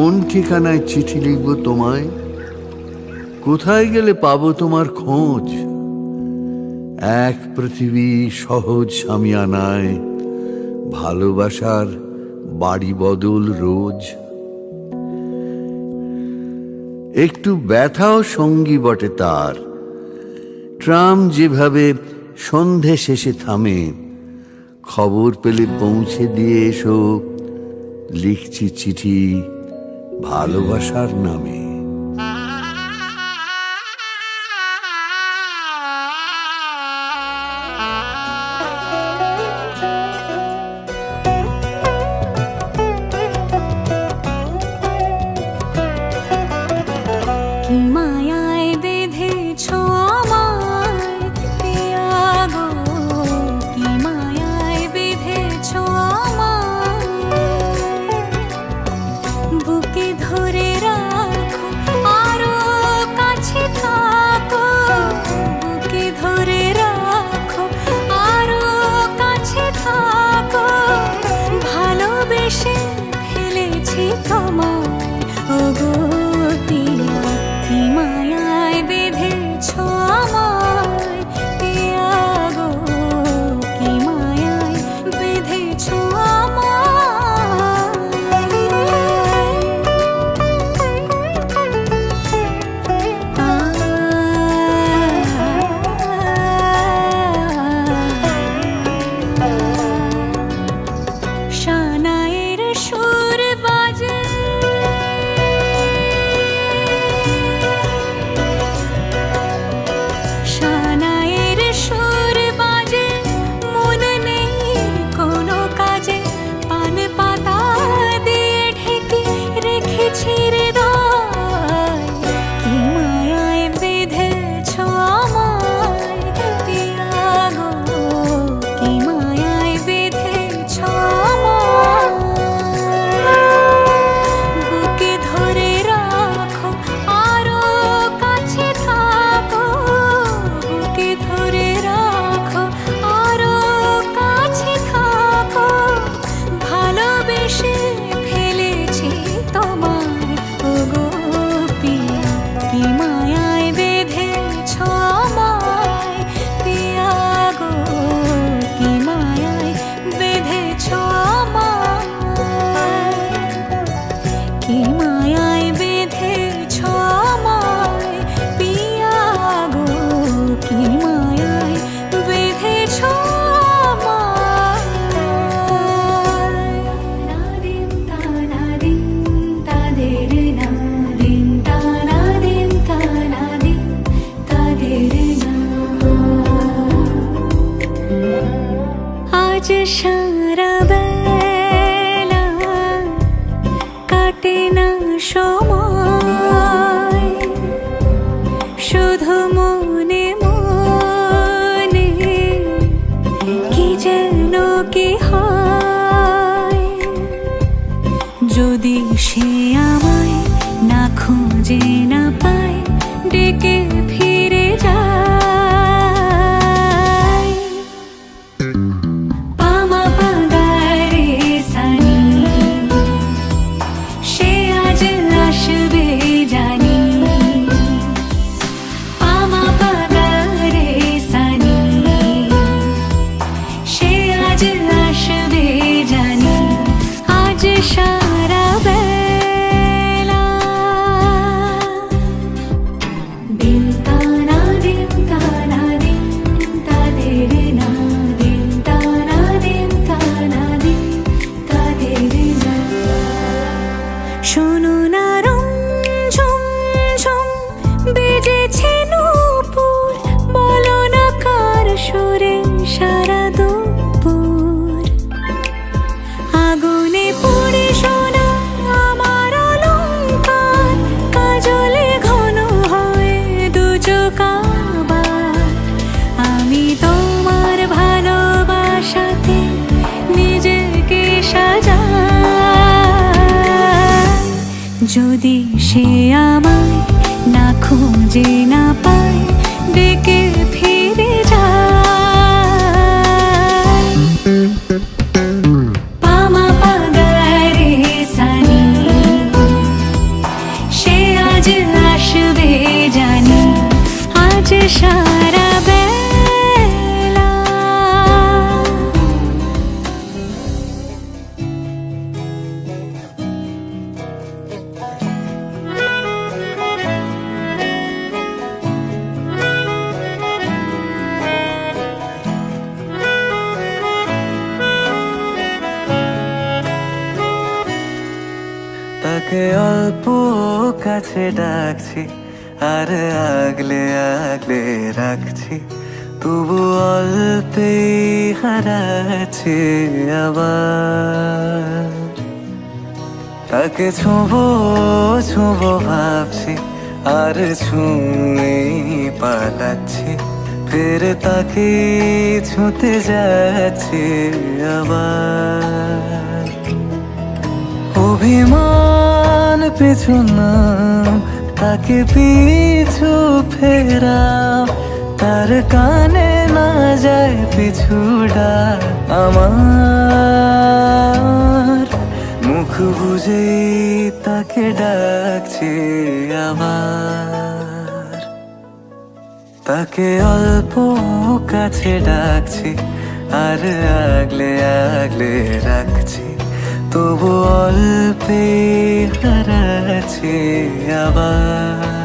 কোন ঠিকানায় চিঠি লিখব তোমায়? কোথায় গেলে পাবো তোমার খোঁজ? এক পৃথিবী সহজ সামিয়ানায় ভালোবাসার বাড়ি বদল রোজ। একটু ব্যথাও সঙ্গী বটে তার, ট্রাম যেভাবে সন্ধে শেষে থামে। খবর পেলে পৌঁছে দিয়ে এসো, লিখছি চিঠি ভালোবাসার নামে। কি মায়ায় বেঁধেছ আমায় পিয়া গো, কি মায়ায় বেঁধেছ আমায়। বুকে ধরে রাখো আরো কাছে থাকো, বুকে ধরে রাখো আরো কাছে থাকো। ভালোবেসে ফেলেছি তোমায় ওগো পিয়া, কি মায়ায় বেঁধেছ আমায় পিয়া গো, কি মায়ায় বেঁধেছ আমায়। শানায়ের সুর বাজে, শানায়ের সুর বাজে, মন নেই কোনো কাজে। পান পাতা দিয়ে ঢেকে রেখেছি হৃদয়, কি মায়ায় বেঁধেছ আমায় পিয়া গো, কি মায়ায় বেঁধেছ আমায়। বুকে ধরে রাখো আরো কাছে থাকো, বুকে ধরে রাখো আরো কাছে থাকো। ভালোবেসে ফেলেছি তোমায় ওগো পিয়া, কি মায়ায় বেঁধেছ আমায় পিয়া গো, কি মায়ায় বেঁধেছ আমায়। কি মায়ায় বেঁধেছ আমায় পিয়া গো, কি মায়ায় বেঁধেছ আমায়। নাদিম তানাদিম তাদের নাদিম তানাদিম তানাদিম তাদের না। আজ সারা বেলা কাটে না সময়, শুধু মনে মনে কি যেন কি হয়। যদি সে আমায় না খুঁজে না পায়, ডেকে ফিরে যায়। পামা পাগারে সানি, সে আজ আসবে জানি। পামা পাগারে সানি, সে আজ আসবে জানি। আজ সারা বেলা দিন তানা দিন তানা দিন তাদের না, দিন তানা দিন তানা দিন তাদের না। শোনো না রঞ্ঝম ঝম বেজেছে নূপুর, বলো না কার সুরে সারা দুপুর। আগুনে পুড়ে সোনা আমার অলংকার, কাজলে ঘন হয়ে দু চোখ আবার। আমি তোমার ভালোবাসাতে নিজেকে সাজাই। যদি সে আমায় না খুঁজে না পায়, ডেকে ফিরে যায়। পামা পাগারে সানি, যে সারা বেলা। তাকে অল্প কাছে ডাকছি আর আগলে আগলে রাখছি, তবু অল্পে হারাচ্ছে আবার। তাকে ছোঁবো ছোঁবো ভাবছি আর ছুঁয়ে পালাচ্ছি, ফের তাকে ছুঁতে যাচ্ছে আবার। অভিমান পিছু নাম, তাকে পিছু ফেরাও, তার কানে না যায় পিছু ডাক আমার। মুখ বুঝেই তাকে ডাকছি আবার। তাকে অল্প কাছে ডাকছি আর আগলে আগলে রাখছি, তবু অল্পে হারাচ্ছি আবার।